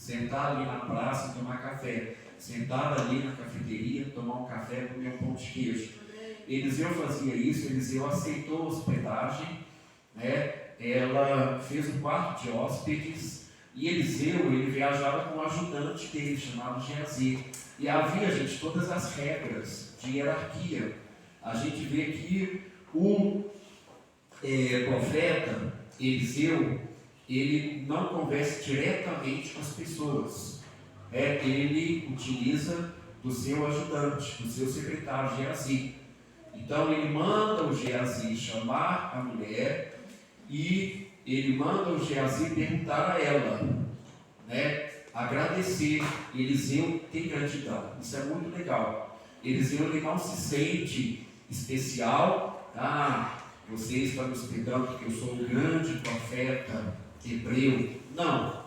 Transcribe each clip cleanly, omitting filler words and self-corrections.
sentar ali na praça e tomar café, sentar ali na cafeteria, tomar um café, comer um pão de queijo. Eliseu fazia isso, Eliseu aceitou a hospedagem, né? Ela fez um quarto de hóspedes, e Eliseu, ele viajava com um ajudante dele, chamado Geazi. E havia, gente, todas as regras de hierarquia. A gente vê que o profeta Eliseu, ele não conversa diretamente com as pessoas. Ele utiliza do seu ajudante, do seu secretário Geazi. Então ele manda o Geazi chamar a mulher e ele manda o Geazi perguntar a ela, né, agradecer. Eliseu tem gratidão, isso é muito legal. Eliseu, ele não se sente especial. Você está me hospedando porque eu sou um grande profeta hebreu. Não.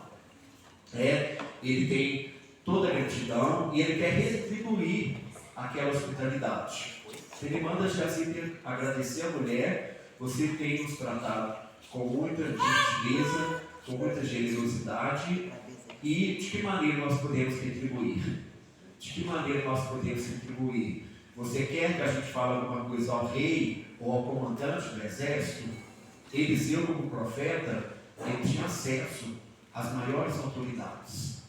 Ele tem toda a gratidão e ele quer retribuir aquela hospitalidade. Ele manda Geazi agradecer a mulher. Você tem nos tratado com muita gentileza, com muita generosidade. E de que maneira nós podemos retribuir? De que maneira nós podemos retribuir? Você quer que a gente fale alguma coisa ao rei ou ao comandante do exército? Eliseu, como profeta, ele tinha acesso às maiores autoridades.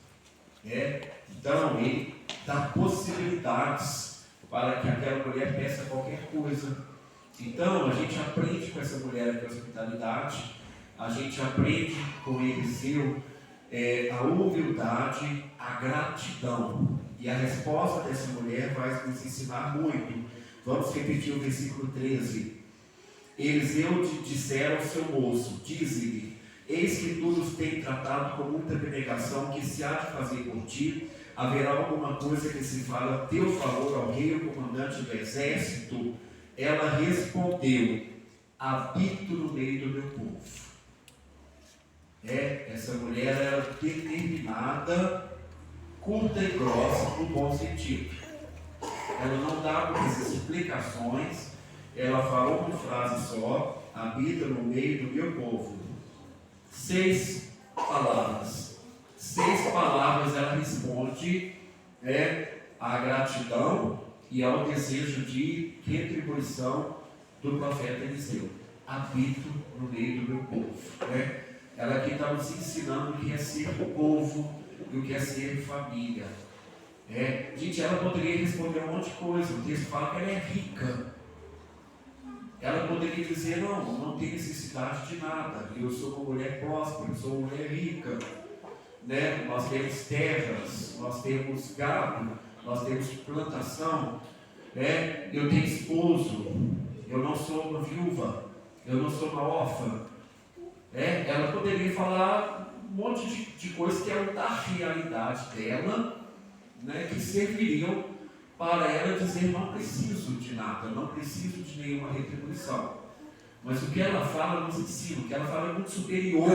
Então, ele dá possibilidades para que aquela mulher peça qualquer coisa. Então, a gente aprende com essa mulher aqui a hospitalidade, a gente aprende com Eliseu a humildade, a gratidão. E a resposta dessa mulher vai nos ensinar muito. Vamos repetir o versículo 13. Eliseu dissera ao seu moço: dize-lhe, eis que tu nos tem tratado com muita abnegação, que se há de fazer por ti? Haverá alguma coisa que se fala a teu favor ao rei, o comandante do exército? Ela respondeu: habito no meio do meu povo. Essa mulher era determinada, curta e grossa, no bom sentido. Ela não dava muitas explicações, ela falou uma frase só: habita no meio do meu povo. 6 palavras. 6 palavras ela responde à gratidão e ao desejo de retribuição do profeta Eliseu. Habito no meio do meu povo. Ela aqui está nos ensinando o que é ser povo e o que é ser família. Gente, ela poderia responder um monte de coisa. O texto fala que ela é rica. Ela poderia dizer: não tem necessidade de nada. Eu sou uma mulher próspera, eu sou uma mulher rica. Nós temos terras, nós temos gado, nós temos plantação. Eu tenho esposo, eu não sou uma viúva, eu não sou uma órfã. Ela poderia falar um monte de coisas que eram da realidade dela, que serviriam para ela dizer: não preciso de nada, não preciso de nenhuma retribuição. Mas o que ela fala nos ensina, o que ela fala é muito superior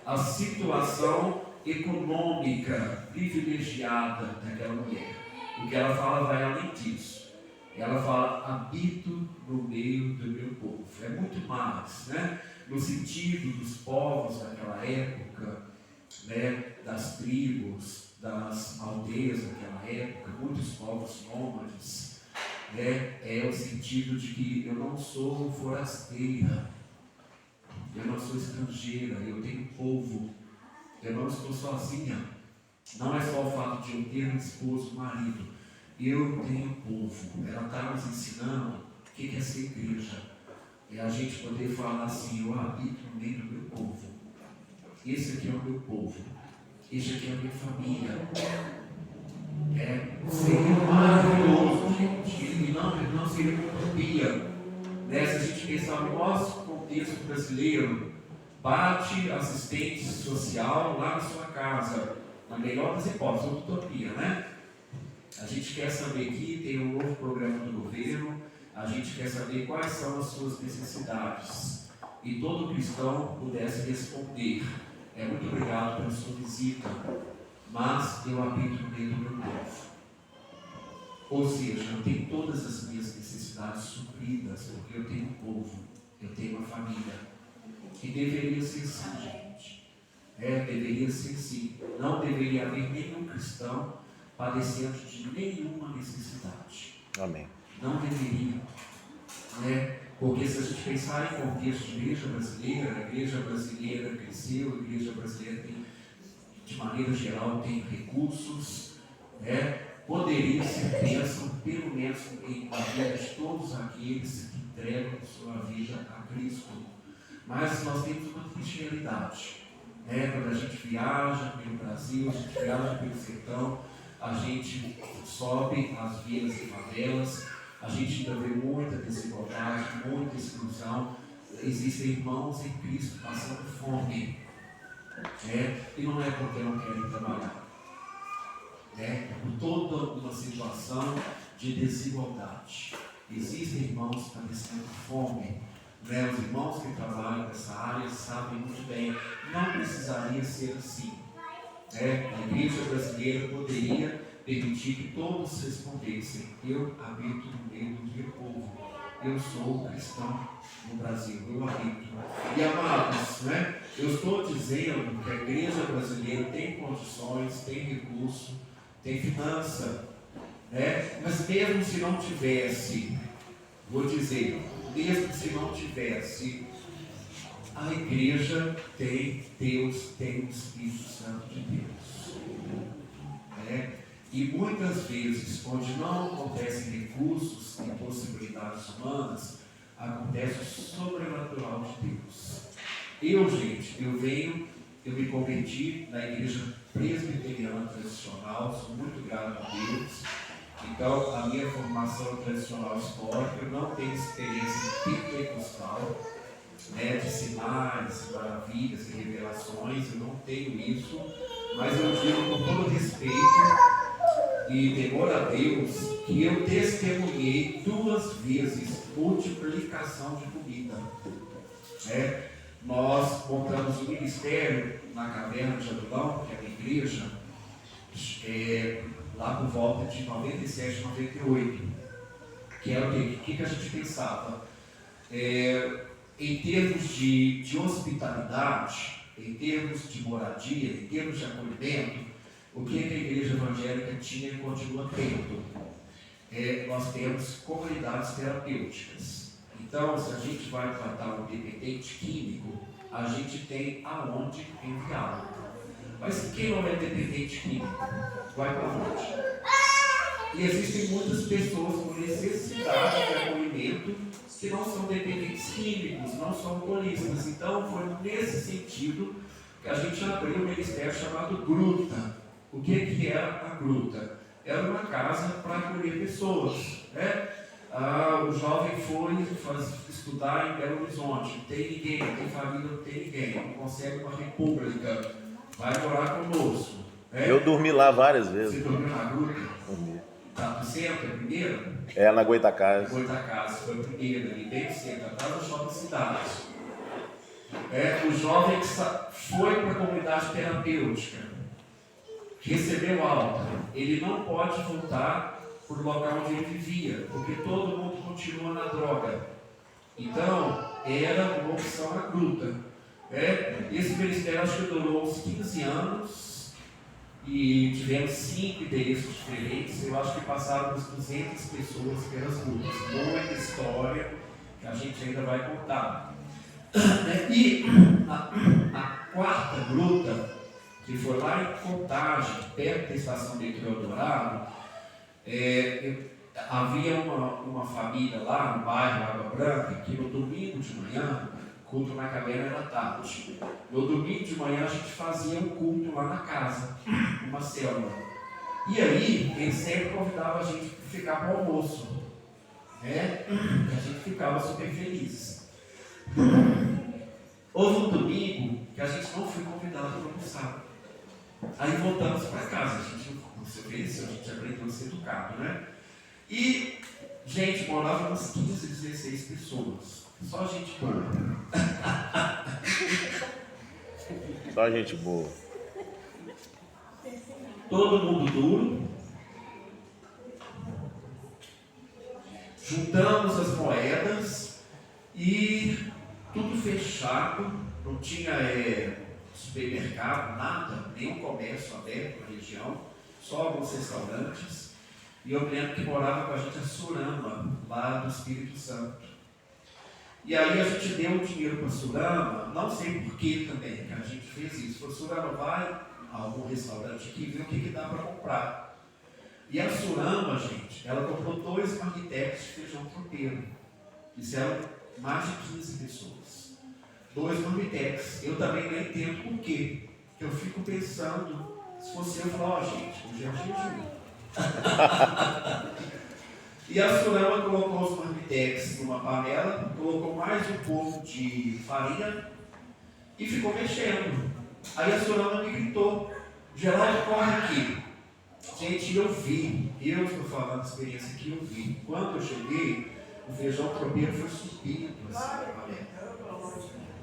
à situação econômica privilegiada daquela mulher. O que ela fala vai além disso. Ela fala: habito no meio do meu povo. É muito mais, no sentido dos povos daquela época, das tribos, das aldeias daquela época, muitos povos nômades. É o sentido de que eu não sou forasteira, eu não sou estrangeira, eu tenho povo, eu não estou sozinha. Não é só o fato de eu ter um esposo, um marido, eu tenho povo. Ela está nos ensinando o que é ser igreja. É a gente poder falar assim: eu habito no meio do meu povo. Esse aqui é o meu povo. Esse aqui é a minha família. Seria maravilhoso, gente. E não seria uma utopia. Se a gente pensar no nosso contexto brasileiro, bate assistente social lá na sua casa. Na melhor das hipóteses, utopia, A gente quer saber que tem um novo programa do governo, a gente quer saber quais são as suas necessidades. E todo cristão pudesse responder: muito obrigado pela sua visita, mas eu habito no meio do meu povo. Ou seja, eu tenho todas as minhas necessidades supridas, porque eu tenho um povo, eu tenho uma família. Que deveria ser assim, gente. Deveria deveria ser assim. Não deveria haver nenhum cristão padecendo de nenhuma necessidade. Amém. Não deveria. Né? Porque se a gente pensar em contexto de a igreja brasileira cresceu, a igreja brasileira tem, de maneira geral, tem recursos, né? Poderia ser bênção, pelo menos na vida de todos aqueles que entregam sua vida a Cristo. Mas nós temos uma triste realidade. Né? Quando a gente viaja pelo Brasil, a gente viaja pelo sertão, a gente sobe as vilas e favelas, a gente ainda vê muita desigualdade, muita exclusão. Existem irmãos em Cristo passando fome. E não é porque não querem trabalhar. Por toda uma situação de desigualdade. Existem irmãos padecendo fome. Os irmãos que trabalham nessa área sabem muito bem. Não precisaria ser assim. A igreja brasileira poderia permitir que todos respondessem: eu habito no meio do meu povo, eu sou cristão no Brasil, eu habito. E amados, eu estou dizendo que a igreja brasileira tem condições, tem recurso, tem finança, mas mesmo se não tivesse, vou dizer, mesmo se não tivesse, a igreja tem Deus, tem o Espírito Santo de Deus. E muitas vezes, onde não acontecem recursos e possibilidades humanas, acontece o sobrenatural de Deus. Eu me converti na igreja presbiteriana tradicional, sou muito grato a Deus. Então, a minha formação tradicional histórica, eu não tenho experiência pentecostal, de sinais, maravilhas e revelações, eu não tenho isso, mas eu digo com todo respeito e temor a Deus que eu testemunhei 2 vezes multiplicação de comida. Nós montamos um ministério na Caverna de Adulão, que é a minha igreja, lá por volta de 97, 98, que era o que a gente pensava? Em termos de hospitalidade, em termos de moradia, em termos de acolhimento, o que a igreja evangélica tinha e continua tendo? Nós temos comunidades terapêuticas. Então, se a gente vai tratar um dependente químico, a gente tem aonde enviá-lo. Mas quem não é dependente químico, vai para onde? E existem muitas pessoas com necessidade de acolhimento que não são dependentes químicos, não são alcoolistas. Então, foi nesse sentido que a gente abriu um ministério chamado Gruta. O que era a Gruta? Era uma casa para acolher pessoas. O jovem foi estudar em Belo Horizonte, não tem ninguém, não tem família, não tem ninguém, não consegue uma república, vai morar conosco. Eu dormi lá várias vezes. Você dormiu na Gruta? Dormi. Está no centro, é a primeira? Na Goitacazes. Goitacazes foi a primeira, ali bem no centro, atrás do Shopping Cidade. O jovem que foi para a comunidade terapêutica, recebeu alta, ele não pode voltar para o local onde ele vivia, porque todo mundo continua na droga. Então, era uma opção a Gruta. Esse ministério acho que durou uns 15 anos e tivemos 5 endereços diferentes. Eu acho que passaram uns 200 pessoas pelas grutas. Muita história que a gente ainda vai contar. E a 4ª gruta, que foi lá em Contagem, perto da estação de Eldorado, havia uma família lá no bairro Água Branca, que no domingo de manhã, culto na caverna era tarde. No domingo de manhã a gente fazia um culto lá na casa, uma célula. E aí, ele sempre convidava a gente para ficar para o almoço. E a gente ficava super felizes. Houve um domingo que a gente não foi convidado para almoçar. Aí voltamos para casa, a gente não se ofereceu, a gente aprendeu a ser educado, E, gente, morava umas 15, 16 pessoas. Só gente boa. Só gente boa. Todo mundo duro. Juntamos as moedas e tudo fechado. Não tinha supermercado, nada, nenhum comércio aberto na região, só alguns restaurantes. E eu me lembro que morava com a gente a Surama, lá do Espírito Santo. E aí a gente deu o dinheiro para a Surama, não sei por que também que a gente fez isso. Falou, Surama, vai a algum restaurante aqui e vê o que dá para comprar. E a Surama, gente, ela comprou 2 marmitex de feijão tropeiro. Isso eram mais de 15 pessoas. 2 marmitex. Eu também não entendo por quê. Eu fico pensando, se fosse eu, falar, gente, hoje é jejum. E a Surama colocou os marmitex numa panela, colocou mais um pouco de farinha e ficou mexendo. Aí a Surama me gritou, Geraldo, corre aqui. Gente, eu estou falando a experiência que eu vi. Quando eu cheguei, o feijão tropeiro foi subindo assim na panela.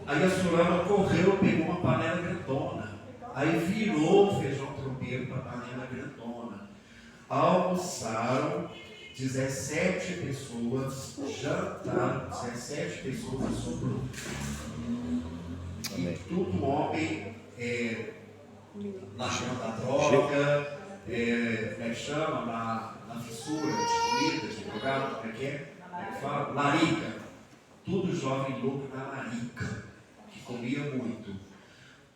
Aí a Surama correu, pegou uma panela grandona. Aí virou o feijão tropeiro para a panela grandona. Almoçaram 17 pessoas, jantaram 17 pessoas e sobrou. E tudo homem largando da droga, como é que chama? Na fissura de comida, de drogado, como é que é? Como é que fala? Larica. Tudo jovem louco na larica, que comia muito.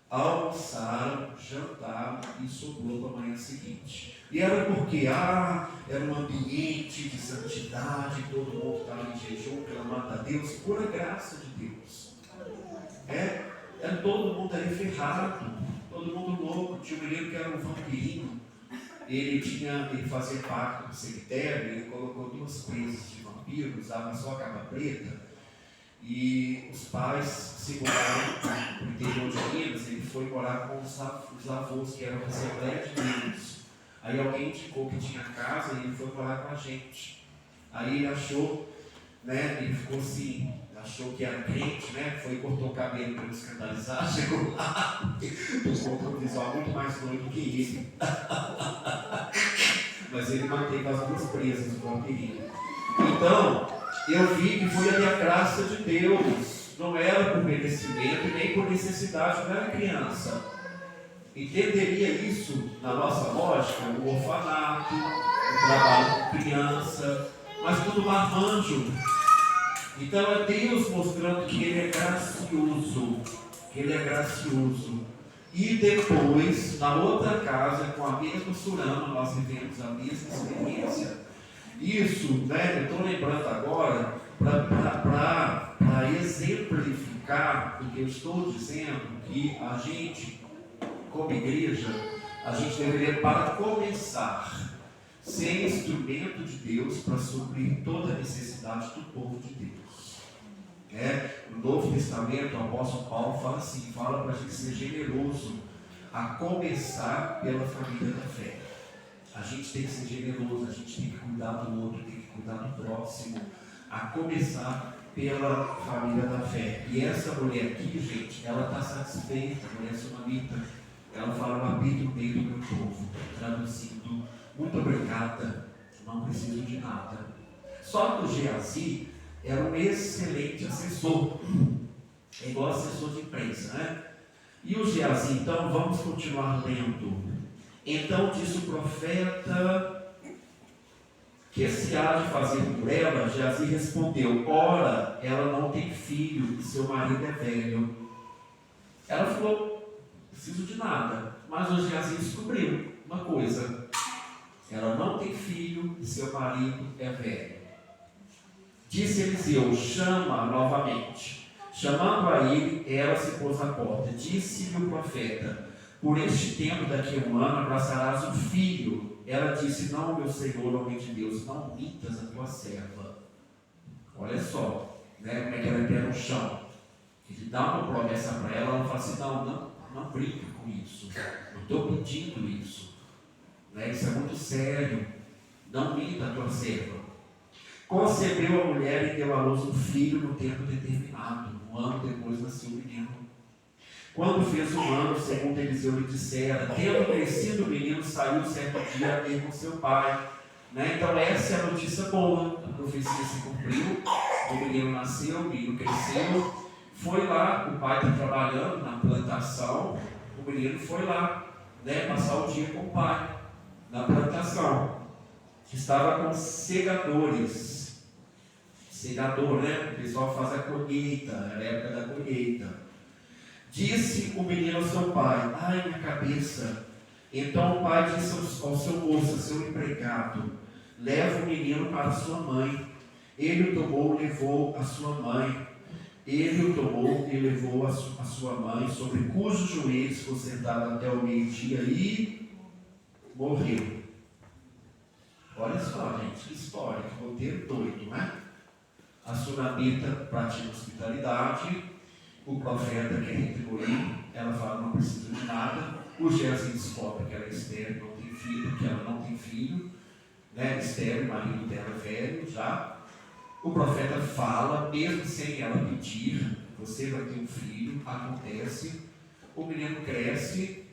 Almoçaram, jantaram e sobrou para a manhã seguinte. E era porque, era um ambiente de santidade, todo mundo estava em jejum, clamando a Deus, pura graça de Deus. Era todo mundo ali ferrado, todo mundo louco. Tinha um menino que era um vampirinho, ele fazia pacto com o cemitério, ele colocou 2 presas de vampiro, usava só a capa preta, e os pais seguraram no interior de Minas, ele foi morar com os avós, que eram da Assembleia de Deus. Aí alguém indicou que tinha casa e ele foi morar com a gente. Aí ele achou, ele ficou assim, achou que era crente, foi, cortou o cabelo para não escandalizar, chegou lá, encontrou um visual muito mais doido que ele. Mas ele manteve as 2 presas do vampirinho. Então, eu vi que foi a minha graça de Deus, não era por merecimento nem por necessidade, eu não era criança. Entenderia isso na nossa lógica, o orfanato, o trabalho com criança, mas tudo marmanjo. Então é Deus mostrando que Ele é gracioso, E depois, na outra casa, com a mesma Surama, nós vivemos a mesma experiência. Isso, eu estou lembrando agora para exemplificar o que eu estou dizendo, que a gente, como igreja, a gente deveria, para começar, ser instrumento de Deus para suprir toda a necessidade do povo de Deus. No Novo Testamento, o apóstolo Paulo fala assim, fala para a gente ser generoso, a começar pela família da fé. A gente tem que ser generoso, a gente tem que cuidar do outro, tem que cuidar do próximo, a começar pela família da fé. E essa mulher aqui, gente, ela está satisfeita, a mulher sunamita. Ela fala, eu habito no meio do meu povo, traduzindo, muito obrigada, não preciso de nada. Só que o Geazi era um excelente assessor, é igual assessor de imprensa, E o Geazi, então, vamos continuar lendo. Então disse o profeta, que se há de fazer por ela? Geazi respondeu, ora, ela não tem filho e seu marido é velho. Ela falou, preciso de nada. Mas o Geazi descobriu uma coisa, ela não tem filho e seu marido é velho. Disse Eliseu, chama novamente. Chamando a ele, ela se pôs à porta. Disse-lhe o profeta, por este tempo, daqui a 1 ano, abraçarás um filho. Ela disse, não, meu Senhor, homem de Deus, não mintas a tua serva. Olha só, como é que ela é pé no chão. Ele dá uma promessa para ela, ela fala assim, não brinque com isso. Não estou pedindo isso. Isso é muito sério. Não minta a tua serva. Concebeu a mulher e deu à luz um filho no tempo determinado. 1 ano depois nasceu o menino. Quando fez 1 ano, segundo Eliseu lhe dissera, tendo crescido o menino, saiu certo dia a ir com seu pai. Então essa é a notícia boa. A profecia se cumpriu, o menino nasceu, o menino cresceu. Foi lá, o pai está trabalhando na plantação, O menino foi lá, né, passar o dia com o pai, na plantação. Estava com segadores. Segador, né? O pessoal faz a colheita, era a época da colheita. Disse o menino ao seu pai: ai, minha cabeça. Então o pai disse ao seu moço, ao seu empregado: leva o menino para sua mãe. Ele o tomou e levou a sua mãe. Ele o tomou e levou a sua mãe, sobre cujos joelhos ficou sentado até o meio-dia e morreu. Olha só, gente, que história, que roteiro doido, né? A sunamita pratica hospitalidade, o profeta quer retribuir, ela fala: não precisa de nada. O Geazi descobre que ela é estéril, não tem filho, que ela não tem filho, né? Estéril, o marido dela é velho já. O profeta fala, mesmo sem ela pedir: você vai ter um filho. Acontece, o menino cresce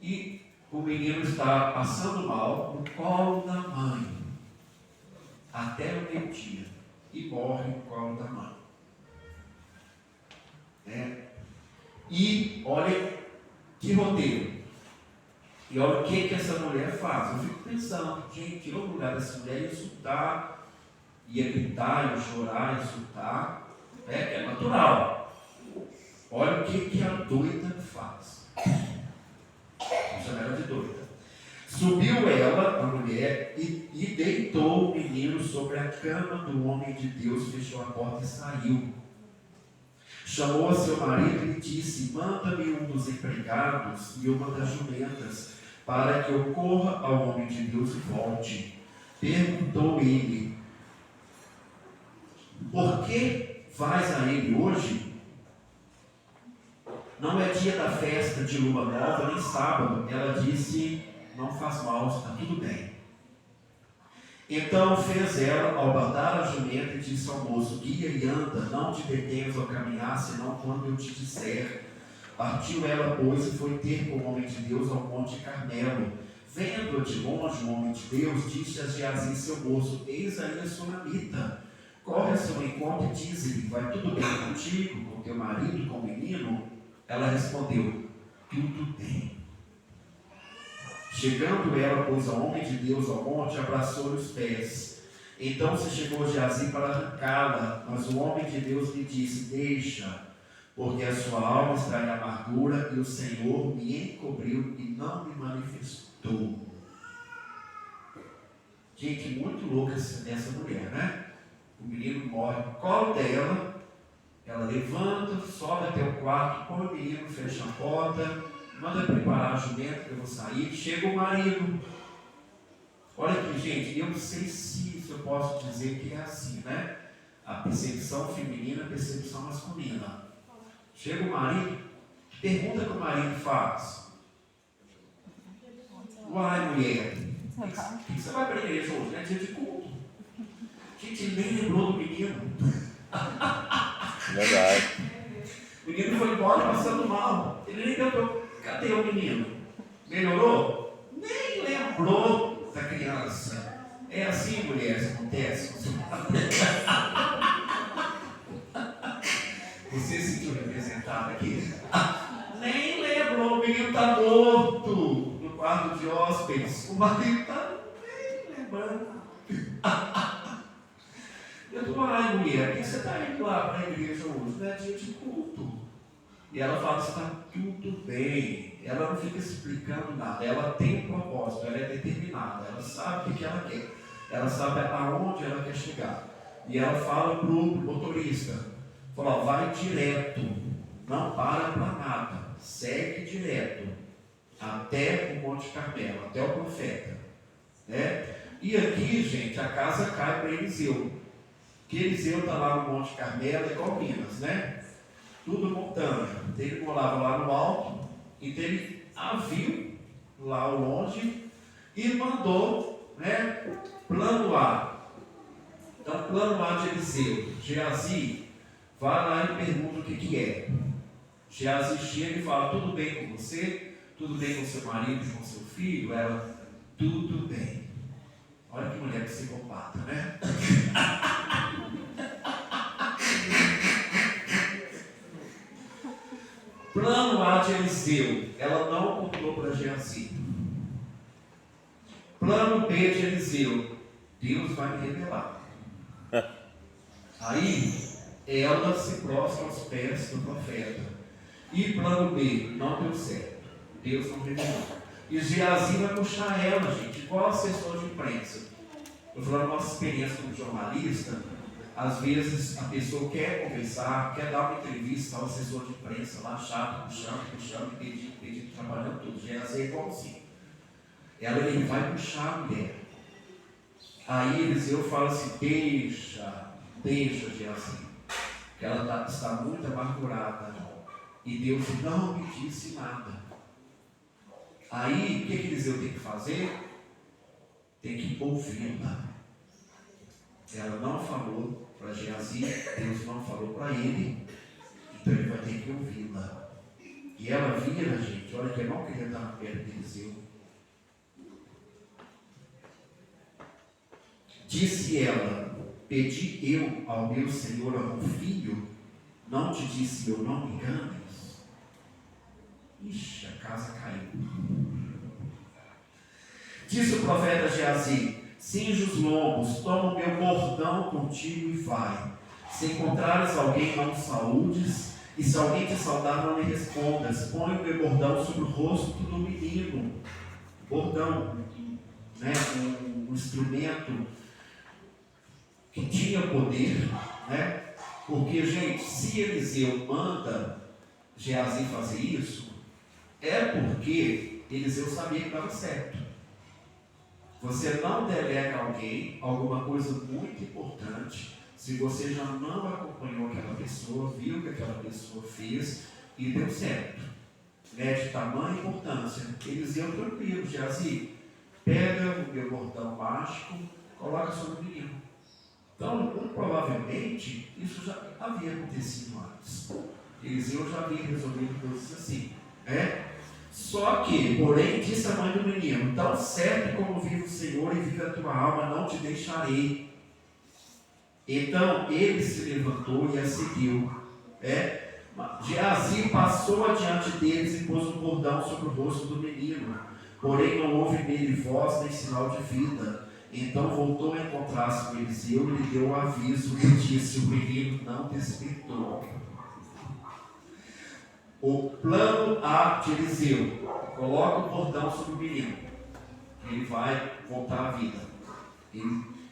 e o menino está passando mal no colo da mãe, até o meio-dia, e morre no colo da mãe. E olha que roteiro. E olha o que essa mulher faz. Eu fico pensando, gente, no lugar dessa mulher ia insultar, ia gritar, ia chorar, ia insultar, que é natural. Olha o que a doida faz. Vamos chamar ela de doida. Subiu ela, a mulher, e deitou o menino sobre a cama do homem de Deus, fechou a porta e saiu. Chamou a seu marido e lhe disse: manda-me um dos empregados e uma das jumentas, para que eu corra ao homem de Deus e volte. Perguntou ele: por que vais a ele hoje? Não é dia da festa de lua nova, nem sábado. Ela disse: não faz mal, está tudo bem. Então fez ela albardar a jumenta e disse ao moço: guia e anda, não te detenhas ao caminhar, senão quando eu te disser. Partiu ela, pois, e foi ter com o homem de Deus ao monte Carmelo. Vendo-a de longe, o homem de Deus disse a Geazi, seu moço: eis aí a sunamita. Corre a seu encontro e diz-lhe: vai tudo bem contigo, com teu marido, com o menino? Ela respondeu: tudo bem. Chegando ela, pois, ao homem de Deus ao monte, abraçou-lhe os pés. Então se chegou Geazi para arrancá-la, mas o homem de Deus lhe disse: deixa, porque a sua alma está em amargura e o Senhor me encobriu e não me manifestou. Gente, muito louca essa mulher, né? O menino morre no colo dela, ela levanta, sobe até o quarto, põe o menino, fecha a porta, manda preparar a jumenta que eu vou sair. Chega o marido. Olha aqui, gente, eu não sei se eu posso dizer que é assim, né? A percepção feminina, a percepção masculina. Chega o marido, pergunta que o marido faz: uai, mulher, por que você vai para a igreja hoje? É dia de culto. A gente nem lembrou do menino. Verdade. O menino foi embora passando mal. Ele nem perguntou: cadê o menino? Melhorou? Nem lembrou da criança. É assim, mulher, isso acontece. Você se sentiu representado aqui? Nem lembrou, o menino está morto no quarto de hóspedes. O marido está nem lembrando. Eu estou: ai, mulher, por que você está indo lá para a igreja hoje? Não é dia de culto. E ela fala: está tudo bem. Ela não fica explicando nada. Ela tem um propósito, ela é determinada. Ela sabe o que ela quer. Ela sabe aonde ela quer chegar. E ela fala para o motorista: fala, vai direto, não para nada, segue direto até o Monte Carmelo, até o profeta. E aqui, gente, a casa cai para Eliseu. Que Eliseu está lá no Monte Carmelo, é igual Minas, né? Tudo montanha. Então ele morava lá no alto, então ele a viu lá ao longe e mandou, plano A. Então, plano A de Eliseu: Geazi, vai lá e pergunta o que é. Geazi chega e fala: tudo bem com você? Tudo bem com seu marido, com seu filho? Ela: tudo bem. Olha que mulher psicopata, né? Plano A de Eliseu. Eliseu, ela não contou para Geazi. Plano B de Eliseu, Deus vai me revelar. Aí, ela se prostra aos pés do profeta. E plano B, não deu certo. Deus não revelou. E Geazi vai puxar ela, gente, igual assessor de imprensa. Eu falando nossa experiência como jornalista, às vezes a pessoa quer conversar, quer dar uma entrevista ao assessor de imprensa lá, chato, puxando, pedindo, trabalhando tudo. Geazi é igualzinho. Ele vai puxar a mulher. Aí Eliseu fala assim, deixa Geazi, que ela está muito amargurada. E Deus não me disse nada. Aí, o que Eliseu tem que fazer? Tem que ouvi-la. Ela não falou para Geazi, Deus não falou para ele, então ele vai ter que ouvi-la. E ela vira, gente, olha que eu não queria estar perto de Eliseu. Disse ela, pedi eu ao meu Senhor um filho, não te disse eu, não me enganes? Ixi, a casa caiu. Disse o profeta Geazi, cinge os lombos, toma o meu bordão contigo e vai. Se encontrares alguém, não saúdes, e se alguém te saudar, não lhe respondas. Põe o meu bordão sobre o rosto do menino. Bordão, né, um instrumento que tinha poder, né? Porque, gente, se Eliseu manda Geazi fazer isso, é porque Eliseu sabia que estava certo. Você não delega a alguém alguma coisa muito importante se você já não acompanhou aquela pessoa, viu o que aquela pessoa fez e deu certo. De tamanha importância. Eliseu tranquilo, Geazi, pega o meu bordão mágico, coloca sobre o menino. Então, provavelmente, isso já havia acontecido antes. Eliseu já havia resolvido coisas assim. Só que, porém, disse a mãe do menino, tão certo como vive o Senhor e vive a tua alma, não te deixarei. Então, ele se levantou e a seguiu. Geazi passou adiante deles e pôs um bordão sobre o rosto do menino. Porém, não houve nele voz nem sinal de vida. Então voltou a encontrar-se com Eliseu e lhe deu o aviso e disse, o menino não despertou. O plano A de Eliseu, coloca o bordão sobre o menino. Ele vai voltar à vida.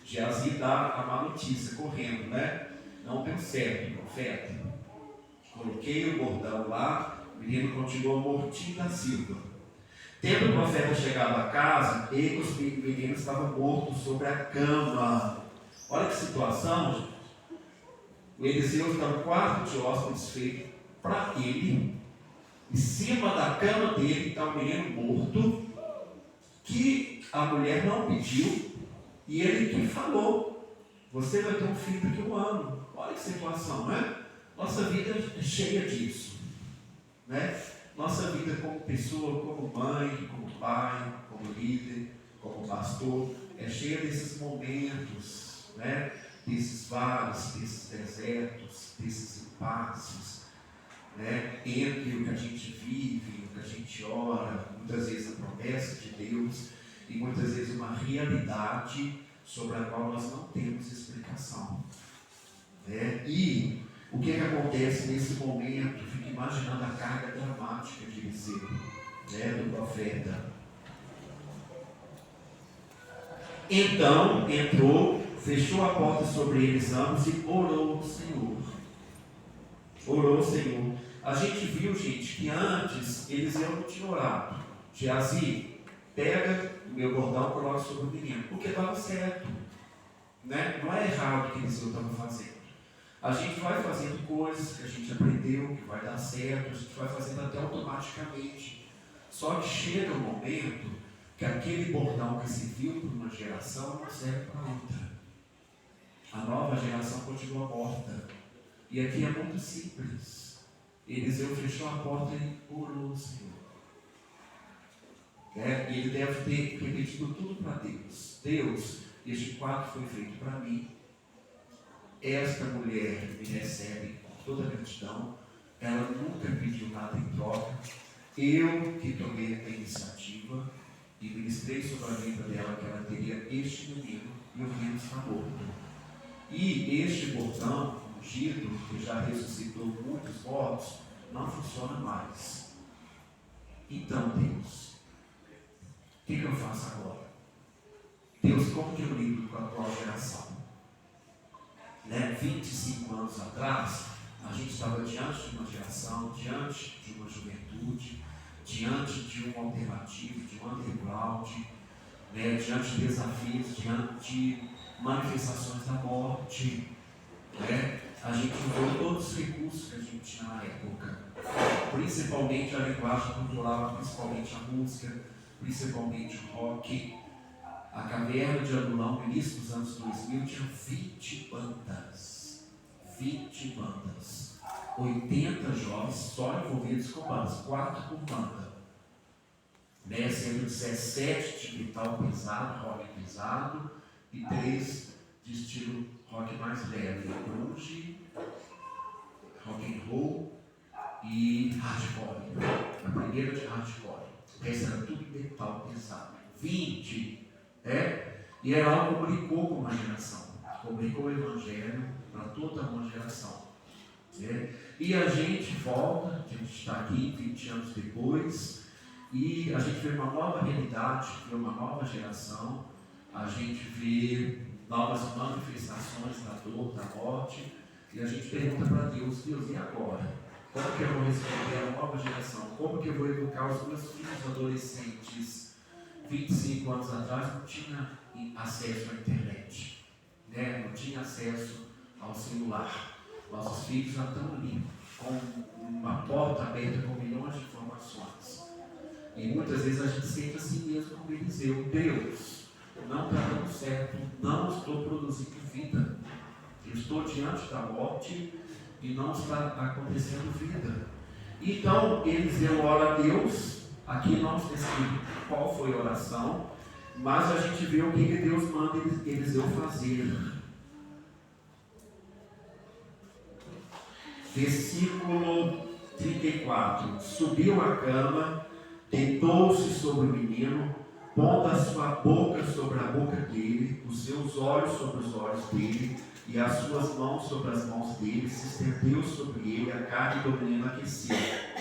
Geazi dá a má notícia, correndo, Não deu certo, profeta. Coloquei o bordão lá, o menino continuou mortinho da silva. Tendo o profeta chegado a casa, ele e os meninos estavam mortos sobre a cama. Olha que situação, gente. O Eliseu está no quarto de hóspedes feito para ele. Em cima da cama dele está um menino morto, que a mulher não pediu, e ele que falou, você vai ter um filho daqui a um ano. Olha que situação, Nossa vida é cheia disso, Nossa vida como pessoa, como mãe, como pai, como líder, como pastor, é cheia desses momentos, desses vales, desses desertos, desses impasses, entre o que a gente vive, o que a gente ora, muitas vezes a promessa de Deus e muitas vezes uma realidade sobre a qual nós não temos explicação. E o que acontece nesse momento? Fico imaginando a carga dramática de Eliseu, do profeta. Então entrou, fechou a porta sobre eles ambos e orou ao Senhor. Orou ao Senhor. A gente viu, gente, que antes Eliseu não tinha orado. Geazi, pega o meu bordão e coloca sobre o menino, porque estava certo. Não é errado o que Eliseu estava fazendo. A gente vai fazendo coisas que a gente aprendeu, que vai dar certo, a gente vai fazendo até automaticamente. Só que chega um momento que aquele bordão que se viu por uma geração não serve para outra. A nova geração continua morta. E aqui é muito simples. Eliseu fechou a porta e orou ao Senhor. Ele deve ter repetido tudo para Deus. Deus, este quadro foi feito para mim. Esta mulher me recebe com toda a gratidão. Ela nunca pediu nada em troca. Eu que tomei a iniciativa e ministrei sobre a vida dela que ela teria este menino e o menino está morto. E este botão ungido, que já ressuscitou muitos mortos, não funciona mais. Então, Deus, o que eu faço agora? Deus, como que eu lido com a atual geração? 25 anos atrás, a gente estava diante de uma geração, diante de uma juventude, diante de uma alternativa, de um underground, diante de desafios, diante de manifestações da morte. A gente usou todos os recursos que a gente tinha na época, principalmente a linguagem cultural, principalmente a música, principalmente o rock. A Caverna de Adulão, no início dos anos 2000, tinha 20 bandas. 20 bandas. 80 jovens só envolvidos com bandas, 4 por banda. Sendo 17 de metal pesado, rock pesado, e 3 de estilo rock mais leve, grunge, rock and roll e hardcore. A primeira de hardcore. O resto era tudo metal pesado. 20. E era algo que comunicou com uma geração, comunicou o Evangelho para toda uma geração. E a gente volta, a gente está aqui 20 anos depois, e a gente vê uma nova realidade, vê uma nova geração, a gente vê novas manifestações da dor, da morte, e a gente pergunta para Deus, Deus, e agora? Como que eu vou responder a nova geração? Como que eu vou educar os meus filhos adolescentes? 25 anos atrás não tinha acesso à internet, não tinha acesso ao celular. Nossos filhos já estão ali, com uma porta aberta com milhões de informações. E muitas vezes a gente sente assim mesmo como Eliseu, Deus, não está dando certo, não estou produzindo vida. Eu estou diante da morte e não está acontecendo vida. Então Eliseu ora a Deus. Aqui não se descreve qual foi a oração, mas a gente vê o que Deus manda Eliseu fazer. Versículo 34. Subiu à cama, deitou-se sobre o menino, pondo a sua boca sobre a boca dele, os seus olhos sobre os olhos dele, e as suas mãos sobre as mãos dele, se estendeu sobre ele a carne do menino aquecida.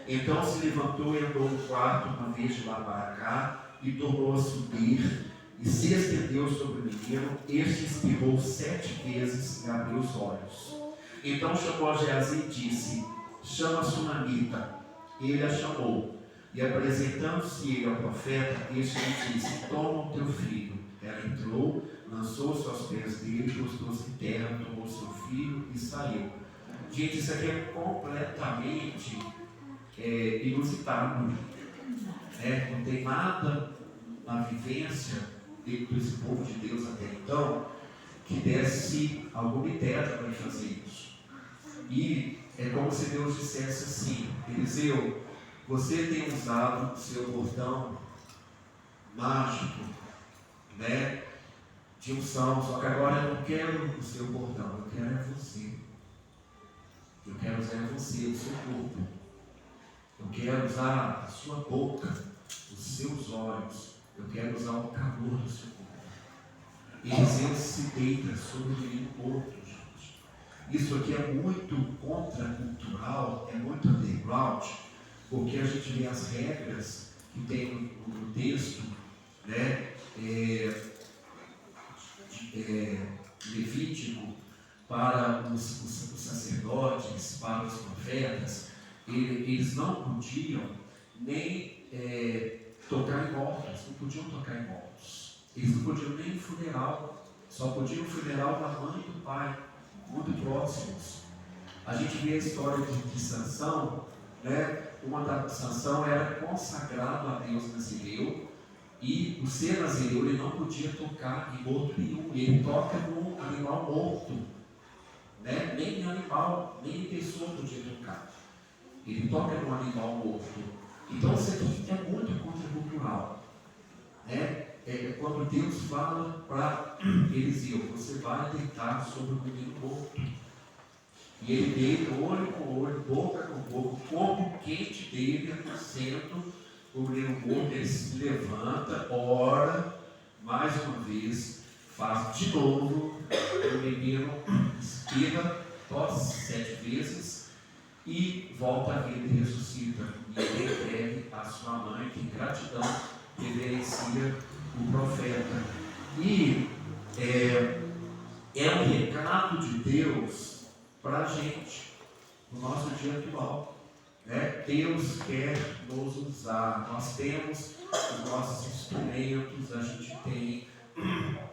Então se levantou e andou no quarto uma vez de lá para cá, e tornou a subir, e se estendeu sobre o menino. Este espirrou 7 vezes e abriu os olhos. Então chamou a Geazi e disse, chama a Sunamita. Ele a chamou, e apresentando-se ele ao profeta, este lhe disse, toma o teu filho. Ela entrou, lançou-se aos pés dele, postou-se em terra, tomou seu filho e saiu. Gente, isso aqui é completamente inusitado. Não tem nada na vivência desse povo de Deus até então que desse alguma ideia para fazer isso. E é como se Deus dissesse assim, Eliseu, você tem usado o seu bordão mágico, de unção, só que agora eu não quero o seu bordão, eu quero é você. Eu quero usar você, o seu corpo. Eu quero usar a sua boca, os seus olhos. Eu quero usar o calor do seu corpo. Eliseu se deita sobre o menino morto, gente. Isso aqui é muito contracultural, é muito underground, porque a gente vê as regras que tem no texto, Levítico, para os sacerdotes, para os profetas. Eles não podiam nem tocar em mortos, não podiam tocar em mortos. Eles não podiam nem em funeral, só podiam o funeral da mãe e do pai, muito próximos. A gente vê a história de Sansão, uma da Sansão era consagrado a Deus nazireu, e o ser nazireu ele não podia tocar em morto nenhum, ele toca no animal morto, nem em animal, nem em pessoa podia tocar. Ele toca no animal morto. Então isso aqui é muito contracultural. É quando Deus fala para Eliseu, você vai deitar sobre o menino morto. E ele deita olho com olho, boca com boca, o corpo quente dele, assento, o menino morto, ele se levanta, ora, mais uma vez, faz de novo, o menino espirra, tosse 7 vezes e volta à vida e ressuscita. E ele entregue a sua mãe, que em gratidão reverencia o profeta. E é um recado de Deus para a gente, no nosso dia atual. Deus quer nos usar. Nós temos os nossos instrumentos, a gente tem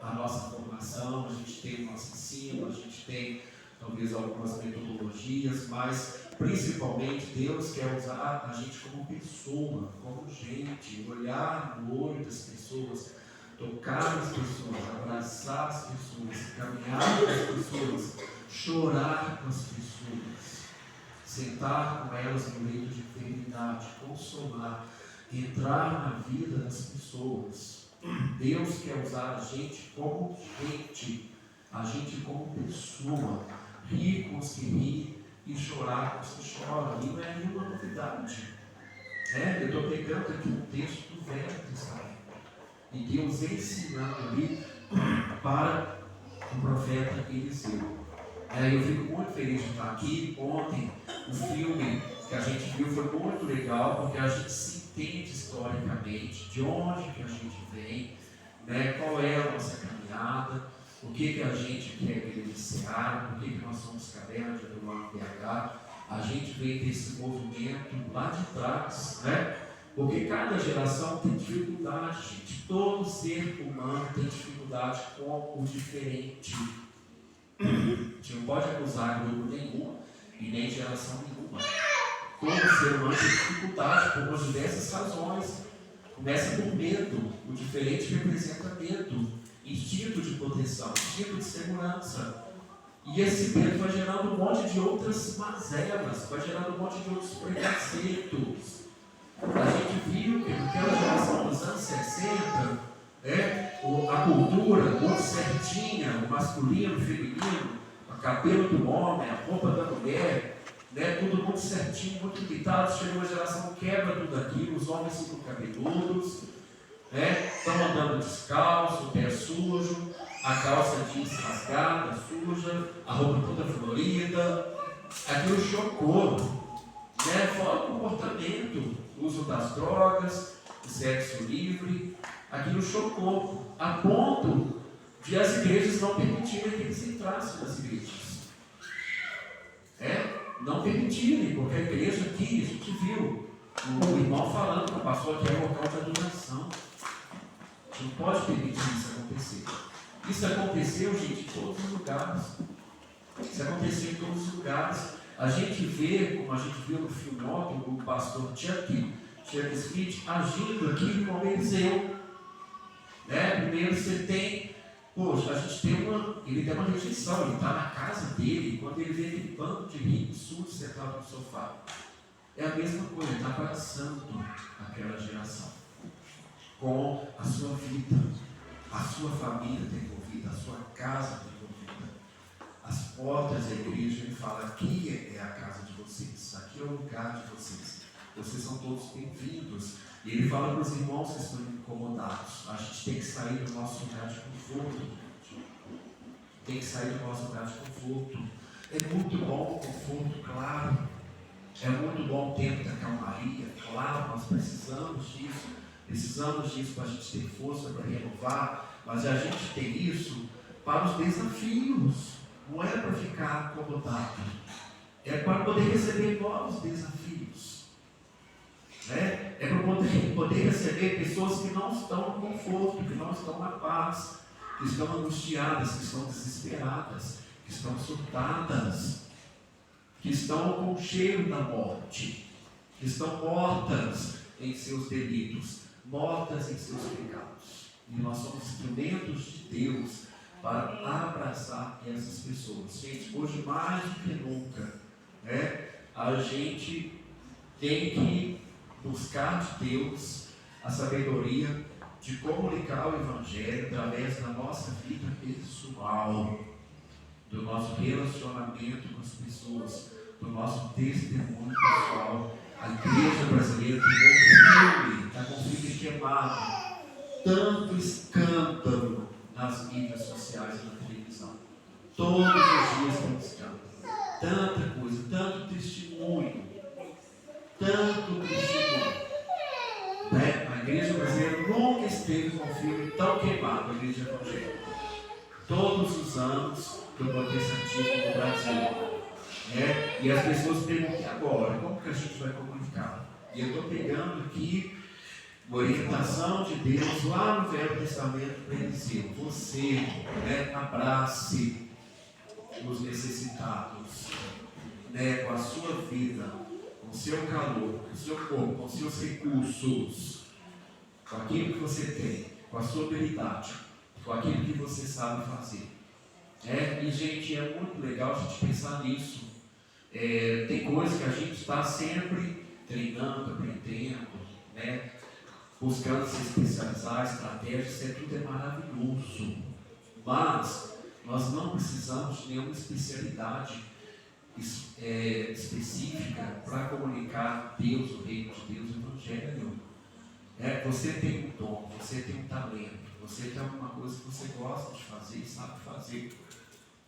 a nossa formação, a gente tem o nosso ensino, a gente tem talvez algumas metodologias, mas principalmente Deus quer usar a gente como pessoa, como gente, olhar no olho das pessoas, tocar as pessoas, abraçar as pessoas, caminhar com as pessoas, chorar com as pessoas, sentar com elas no leito de enfermidade, consolar, entrar na vida das pessoas. Deus quer usar a gente como gente, a gente como pessoa, rir com os que riem e chorar com os que choram. E não é nenhuma novidade. Eu estou pegando aqui um texto do Velho Testamento. E Deus ensinando ali para o profeta Eliseu. Eu fico muito feliz de estar aqui. Ontem, o filme que a gente viu foi muito legal, porque a gente se entende historicamente de onde que a gente vem, qual é a nossa caminhada, o que a gente quer beneficiar, por que nós somos caverna de Adulão BH. A gente vem desse movimento lá de trás, porque cada geração tem dificuldade, gente. Todo ser humano tem dificuldade com o diferente. A gente não pode acusar grupo nenhum e nem geração nenhuma. Todo ser humano tem dificuldade por diversas razões. Começa por medo. O diferente representa medo, instinto de proteção, instinto de segurança. E esse medo vai gerando um monte de outras mazelas, vai gerando um monte de outros preconceitos. A gente viu que naquela geração dos anos 60, a cultura muito certinha, o masculino, o feminino, o cabelo do homem, a roupa da mulher, tudo muito certinho, muito limitado. Chega uma geração que quebra tudo aquilo, os homens ficam cabeludos, estão andando descalço, pé sujo, a calça jeans rasgada, suja, a roupa toda florida. Aquilo chocou, fora o comportamento, o uso das drogas, o sexo livre. Aquilo chocou, a ponto de as igrejas não permitirem que eles entrassem nas igrejas. Não permitirem, porque a igreja aqui, a gente viu o irmão falando que o pastor aqui é local de adoração. A gente não pode permitir isso acontecer. Isso aconteceu, gente, em todos os lugares. Isso aconteceu em todos os lugares. A gente vê, como a gente viu no filme ontem, o pastor Chuck Smith agindo aqui como Eliseu. Primeiro você tem, a gente ele tem uma rejeição, ele está na casa dele, quando ele vê aquele bando de ricos surdos sentado no sofá. É a mesma coisa, ele está abraçando aquela geração com a sua vida, a sua família está envolvida, a sua casa está envolvida. As portas da igreja, ele fala: aqui é a casa de vocês, aqui é o lugar de vocês, vocês são todos bem-vindos. E ele fala para os irmãos que estão incomodados: a gente tem que sair do nosso lugar de conforto, tem que sair do nosso lugar de conforto. É muito bom o conforto, claro, é muito bom o tempo da calmaria, claro, nós precisamos disso para a gente ter força para renovar, mas a gente tem isso para os desafios, não é para ficar acomodado, é para poder receber novos desafios. É para poder receber pessoas que não estão no conforto, que não estão na paz, que estão angustiadas, que estão desesperadas, que estão surtadas, que estão com o cheiro da morte, que estão mortas em seus delitos, mortas em seus pecados. E nós somos instrumentos de Deus para abraçar essas pessoas. Gente, hoje mais do que nunca, a gente tem que buscar de Deus a sabedoria de comunicar o Evangelho através da nossa vida pessoal, do nosso relacionamento com as pessoas, do nosso testemunho pessoal. A igreja brasileira está com filme queimado, tanto escândalo nas mídias sociais e na televisão. Todos os dias tem um escândalo, tanta coisa, tanto testemunho. Né? A igreja brasileira nunca esteve com um filme tão queimado, a igreja evangélica. Todos os anos do protestantismo no Brasil. Né? E as pessoas perguntam: e agora? Como que a gente vai comunicar? E eu estou pegando aqui uma orientação de Deus lá no Velho Testamento para ele dizer: você, né, abrace os necessitados, né, com a sua vida, com o seu calor, com o seu corpo, com os seus recursos, com aquilo que você tem, com a sua habilidade, com aquilo que você sabe fazer. E, gente, é muito legal a gente pensar nisso. Tem coisas que a gente está sempre treinando, aprendendo, né? Buscando se especializar, estratégias, isso tudo é maravilhoso. Mas nós não precisamos de nenhuma especialidade específica para comunicar Deus, o reino de Deus, o Evangelho. Você tem um dom, você tem um talento, você tem alguma coisa que você gosta de fazer e sabe fazer.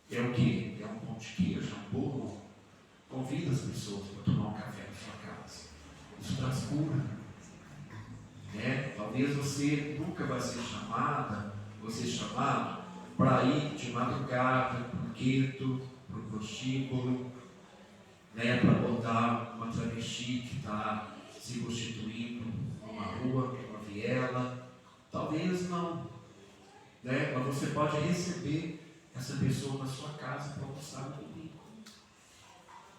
É o quê? É um pão de queijo, é um bolo? Convida as pessoas para tomar um café na sua casa. Isso traz cura. Talvez você nunca vai ser chamado para ir de madrugada para o gueto, para o prostíbulo, para botar uma travesti que está se constituindo numa rua, numa viela. Talvez não. Mas você pode receber essa pessoa na sua casa para almoçar no domingo.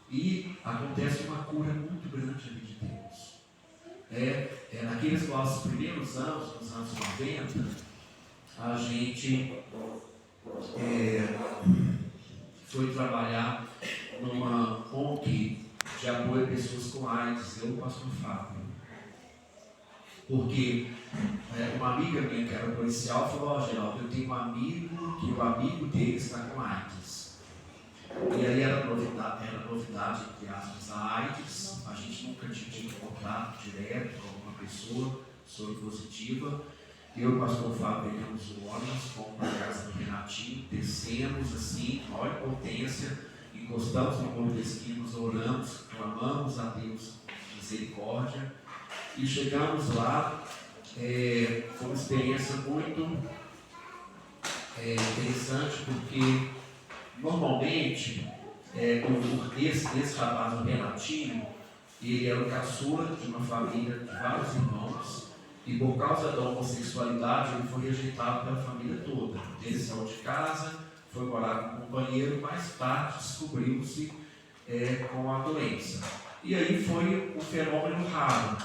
E acontece uma cura muito grande ali de Deus. Naqueles nossos primeiros anos, nos anos 90, a gente foi trabalhar numa ONG de apoio a pessoas com AIDS, eu e o pastor Fábio. Porque uma amiga minha que era policial falou: Geraldo, eu tenho um amigo que o amigo dele está com AIDS. E aí era novidade, entre aspas, a AIDS. A gente nunca tinha tido contato direto com uma pessoa soro positiva. Eu e o pastor Fábio pegamos o ônibus, fomos para a casa do Renatinho, descemos assim, olha a potência, encostamos no Montesquim, oramos, clamamos a Deus misericórdia e chegamos lá. Foi uma experiência muito interessante, porque normalmente esse rapaz, o Renatinho, ele era o caçula de uma família de vários irmãos. E por causa da homossexualidade, ele foi rejeitado pela família toda. Ele saiu de casa, foi morar com um companheiro, mais tarde descobriu-se com a doença. E aí foi um fenômeno raro,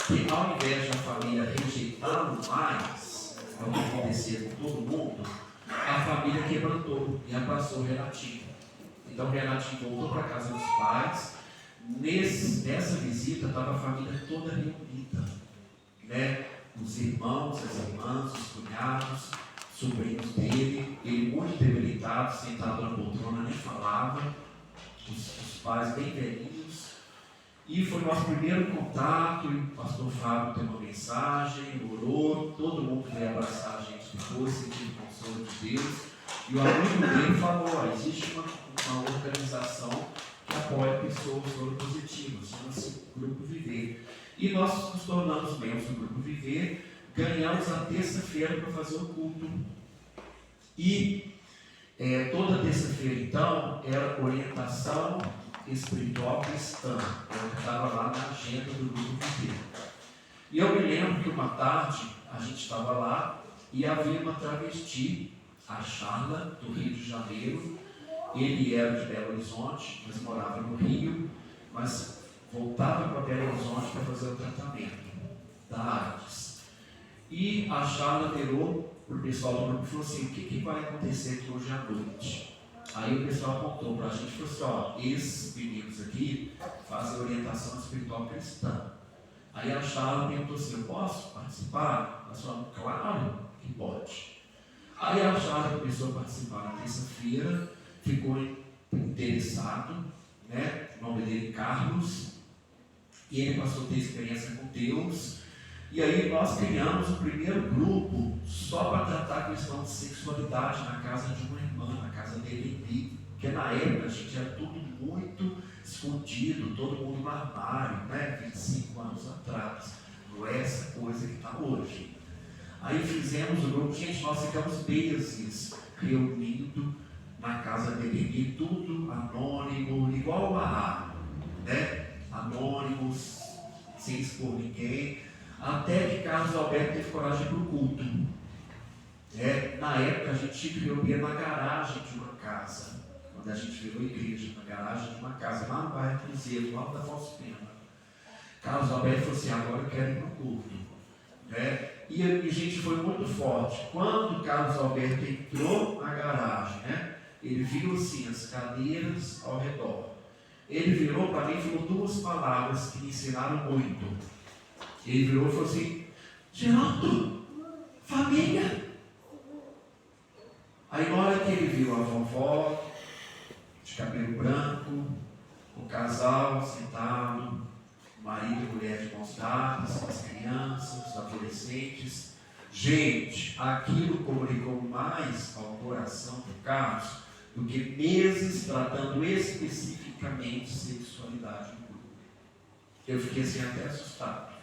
que ao invés da família rejeitá-lo mais, é o que acontecia com todo mundo, a família quebrantou e abraçou o Renatinho. Então o Renatinho voltou para a casa dos pais. Nessa visita estava a família toda reunida. Os irmãos, as irmãs, os cunhados, sobrinhos dele, ele muito debilitado, sentado na poltrona, nem falava, os pais bem velhinhos. E foi nosso primeiro contato, e o pastor Fábio deu uma mensagem, orou, todo mundo veio abraçar a gente depois, sentindo o consolo de Deus. E o amigo dele falou: existe uma organização que apoia pessoas soropositivas, chama-se Grupo Viver. E nós nos tornamos membros do Grupo Viver, ganhamos a terça-feira para fazer o culto. E toda terça-feira, então, era orientação espiritual cristã, que estava lá na agenda do Grupo Viver. E eu me lembro que uma tarde, a gente estava lá e havia uma travesti, a Charla, do Rio de Janeiro. Ele era de Belo Horizonte, mas morava no Rio, mas voltava para Belo Horizonte para fazer o tratamento da AIDS. E a Charla virou para o pessoal do grupo e falou assim: o que vai acontecer aqui hoje à noite? Aí o pessoal apontou para a gente e falou assim: esses meninos aqui fazem orientação espiritual cristã. Aí a Charla perguntou assim: eu posso participar? Nós falamos: claro que pode. Aí a Charla começou a participar na terça-feira, ficou interessado, né? O nome dele é Carlos, e ele passou a ter experiência com Deus. E aí nós criamos o primeiro grupo só para tratar a questão de sexualidade na casa de uma irmã, na casa dele, porque na época a gente era tudo muito escondido, todo mundo no armário, né? 25 anos atrás, não é essa coisa que está hoje. Aí fizemos o grupo, gente, nós ficamos meses reunindo na casa dele, tudo anônimo, igual a, né? Anônimos, sem expor ninguém, até que Carlos Alberto teve coragem para o culto. Na época a gente reunia na garagem de uma casa, quando a gente virou igreja, na garagem de uma casa, lá no bairro Cruzeiro, lá da Fausto Pena. Carlos Alberto falou assim, agora eu quero ir para o culto. E a gente foi muito forte. Quando Carlos Alberto entrou na garagem, ele viu assim as cadeiras ao redor. Ele virou para mim e falou duas palavras que me ensinaram muito. Ele virou e falou assim, Geraldo, família. Aí na hora que ele viu a vovó, de cabelo branco, o casal sentado, marido e mulher de mãos dadas, as crianças, os adolescentes. Gente, aquilo comunicou mais ao coração do Carlos do que meses tratando especificamente sexualidade no grupo. Eu fiquei assim até assustado.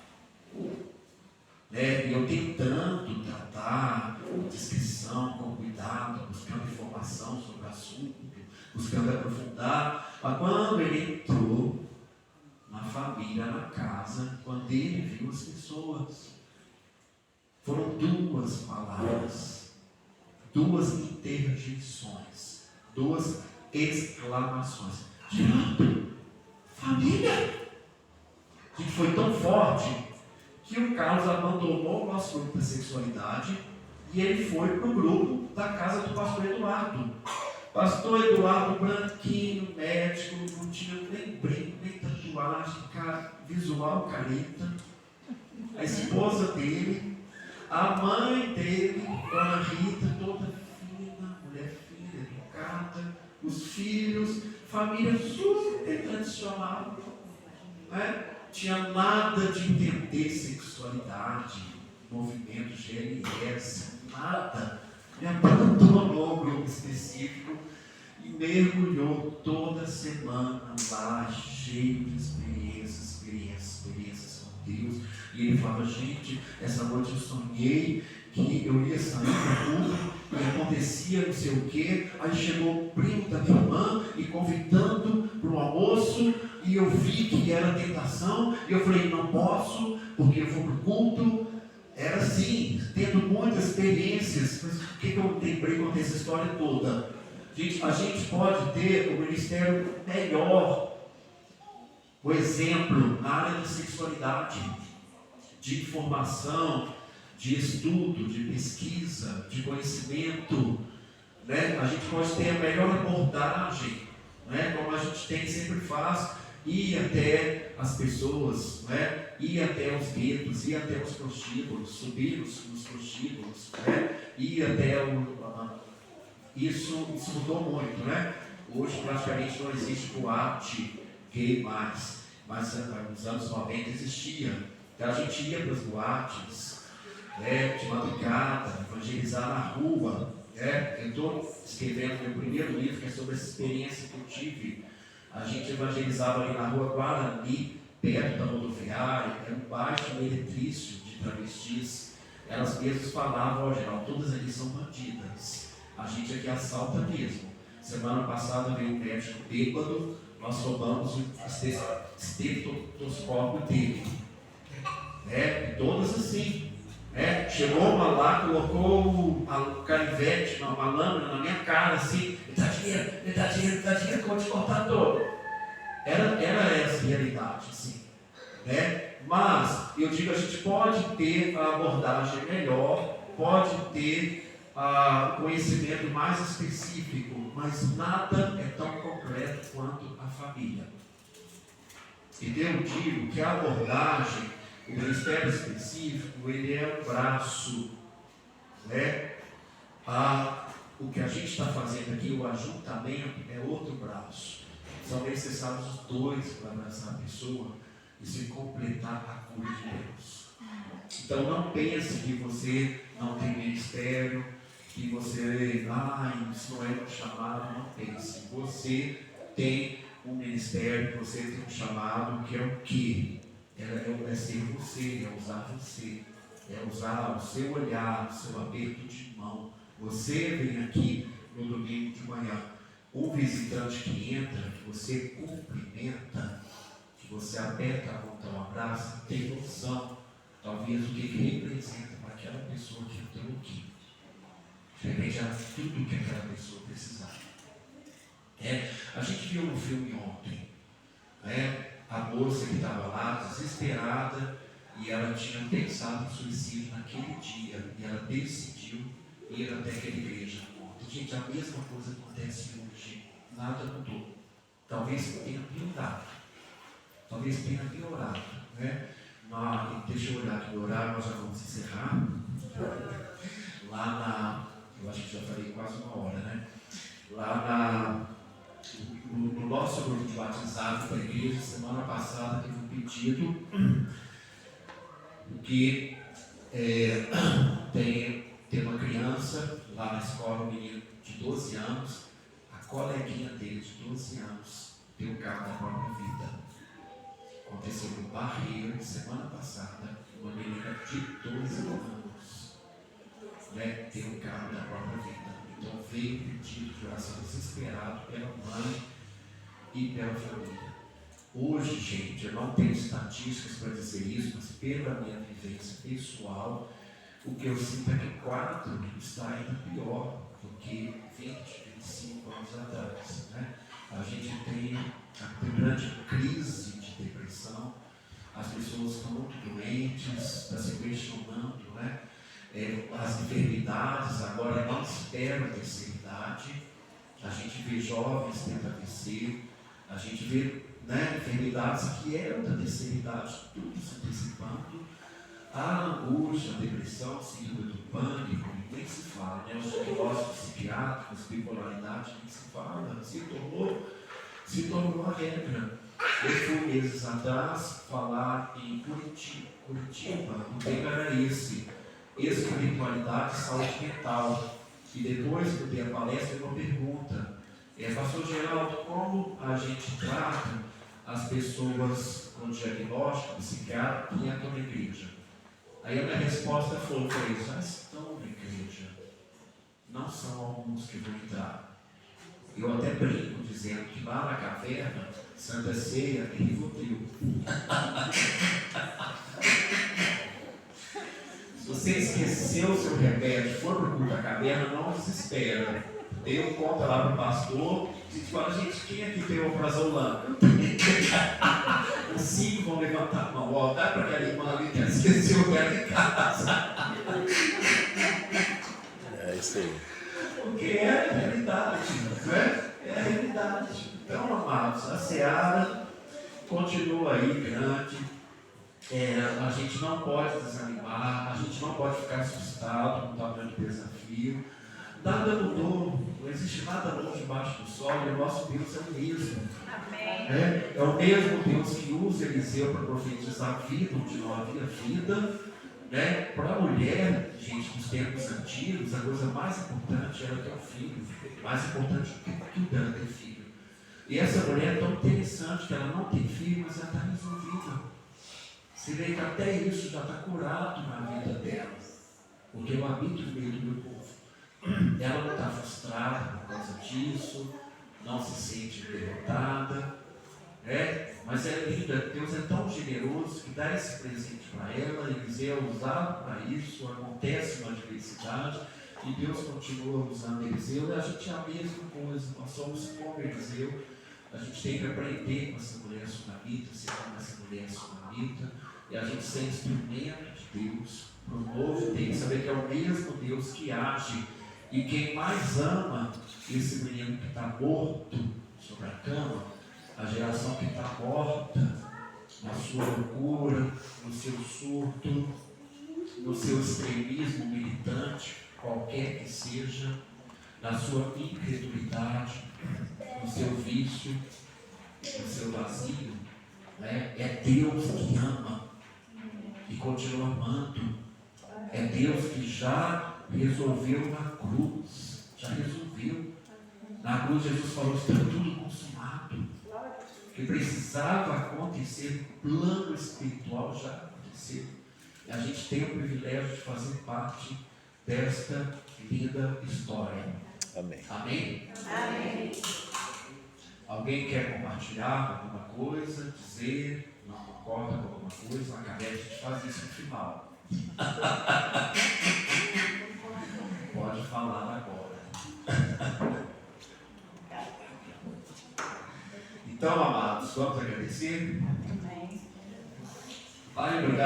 E eu tentando tratar com discrição, com cuidado, buscando informação sobre o assunto, buscando aprofundar. Mas quando ele entrou na família, na casa, quando ele viu as pessoas, foram duas palavras, duas interjeições, duas exclamações. Geraldo, família! A gente foi tão forte que o Carlos abandonou o nosso grupo da sexualidade e ele foi para o grupo da casa do pastor Eduardo. Pastor Eduardo, branquinho, médico, não tinha nem brinco, nem tatuagem, visual careta. A esposa dele, a mãe dele, Dona Rita, toda fina, mulher fina, educada, os filhos, família super tradicional, tinha nada de entender sexualidade, movimento GLS, nada. Me abandonou o grupo específico e mergulhou toda semana lá, cheio de experiências com Deus. E ele falava, gente, essa noite eu sonhei que eu ia sair para tudo e acontecia não sei o quê. Aí chegou o primo da minha irmã e convidando para o almoço, e eu vi que era tentação, e eu falei, não posso, porque eu vou para o culto. Era assim, tendo muitas experiências. Mas por que eu lembrei de contar essa história toda? Gente, a gente pode ter o ministério melhor, o exemplo na área de sexualidade, de informação, de estudo, de pesquisa, de conhecimento. A gente pode ter a melhor abordagem, como a gente sempre faz, ir até as pessoas, ir até os guetos, ir até os prostíbulos, subir nos prostíbulos, ir até isso mudou muito, Hoje praticamente não existe boate gay mais, mas nos anos 90 existia. Então a gente ia para as boates, de madrugada, evangelizar na rua. Eu estou escrevendo meu primeiro livro, que é sobre essa experiência que eu tive. A gente evangelizava ali na rua Guarani, perto da rodoviária, era um baixo meretrício de travestis. Elas mesmas falavam, geral, todas ali são bandidas. A gente aqui assalta mesmo. Semana passada veio um médico bêbado, nós roubamos o estetoscópio dele. E todas assim. Chegou uma lá, colocou o canivete, uma lâmina na minha cara, assim, me dá dinheiro, que eu vou te cortar todo. Era essa a realidade, assim. Mas, eu digo, a gente pode ter a abordagem melhor, pode ter conhecimento mais específico, mas nada é tão completo quanto a família. Então eu digo que a abordagem, o ministério específico, ele é um braço, O que a gente está fazendo aqui, o ajuntamento, é outro braço. São necessários os dois para abraçar a pessoa e se completar a cura de Deus. Então não pense que você não tem ministério, que você, isso não é um chamado, não pense. Você tem um ministério, você tem um chamado que é o quê? É ser você, é usar você, é usar o seu olhar, o seu aperto de mão. Você vem aqui no domingo de manhã, um visitante que entra, que você cumprimenta, que você aperta a mão, dá um abraço, tem noção, talvez, o que representa para aquela pessoa que entrou aqui. De repente era tudo que aquela pessoa precisava. A gente viu no filme ontem, a moça que estava lá, desesperada, e ela tinha pensado em suicídio naquele dia, e ela decidiu ir até aquela igreja. Gente, a mesma coisa acontece hoje, nada mudou. Talvez tenha piorado, deixa eu olhar aqui no horário, nós já vamos encerrar. Eu acho que já falei quase uma hora, né? No nosso grupo de WhatsApp da igreja, semana passada teve um pedido que tem uma criança lá na escola, um menino de 12 anos, a coleguinha dele de 12 anos deu cabo da própria vida. Aconteceu no Barreiro, semana passada, uma menina de 12 anos, deu cabo da própria vida. Então veio um pedido de oração desesperado pela mãe e pela família. Hoje, gente, eu não tenho estatísticas para dizer isso, mas pela minha vivência pessoal, o que eu sinto é que 4 está ainda pior do que 20, 25 anos atrás. A gente tem a grande crise de depressão, as pessoas estão muito doentes, estão se questionando, as enfermidades agora não esperam a terceira idade, a gente vê jovens tendo AVC, a gente vê enfermidades que eram da terceira idade, tudo se antecipando. A angústia, a depressão, síndrome do pânico, nem se fala, os diagnósticos psiquiátricos, bipolaridade, nem se fala, se tornou a regra. Eu fui meses atrás falar em Curitiba, o tema era esse, espiritualidade e saúde mental. E depois que eu dei a palestra, uma pergunta, pastor Geraldo, como a gente trata as pessoas com diagnóstico psiquiátrico que entram na igreja? Aí a minha resposta foi, já estão na igreja, não são alguns que vão entrar. Eu até brinco dizendo que lá na caverna, Santa Ceia e Rivotril. Se você esqueceu o seu remédio, for para o culto da caverna, não desespera. Deu conta lá para o pastor, a gente fala, gente, quem aqui tem o prazolam? Os 5 vão levantar a mão, dá para aquela irmã ali que esqueceu dela em casa. É isso aí. Porque é a realidade, É a realidade. Então, amados, a seara continua aí grande. A gente não pode desanimar, a gente não pode ficar assustado com o tamanho do desafio. Nada mudou, não existe nada novo debaixo do sol, e o nosso Deus é o mesmo. Amém. É o mesmo Deus que usa Eliseu para profetizar a vida onde não havia vida. Para a mulher, gente, nos tempos antigos, a coisa mais importante era ter um filho. Mais importante do que tudo era ter filho. E essa mulher é tão interessante que ela não tem filho, mas ela está resolvida. Se vê que até isso já está curado na vida dela. Porque eu habito no meio do meu povo. Ela não está frustrada por causa disso, não se sente derrotada, mas é linda. Deus é tão generoso que dá esse presente para ela, Eliseu é usado para isso, acontece uma adversidade e Deus continua usando Eliseu. E a gente é a mesma coisa, nós somos como Eliseu, a gente tem que aprender com essa mulher sunamita, ser como essa mulher sunamita, e a gente ser instrumento de Deus para o novo tempo, saber que é o mesmo Deus que age. E quem mais ama esse menino que está morto sobre a cama, a geração que está morta na sua loucura, no seu surto, no seu extremismo militante, qualquer que seja, na sua incredulidade, no seu vício, no seu vazio, né? É Deus que ama e continua amando. É Deus que já resolveu na cruz. Já resolveu. Na cruz Jesus falou: está tudo consumado. O que precisava acontecer no plano espiritual já aconteceu. E a gente tem o privilégio de fazer parte desta linda história. Amém. Amém? Amém. Alguém quer compartilhar alguma coisa, dizer, não concorda com alguma coisa? Na cabeça a gente faz isso no final. Pode falar agora. Então, amados, vamos agradecer? Amém. Pai, obrigado.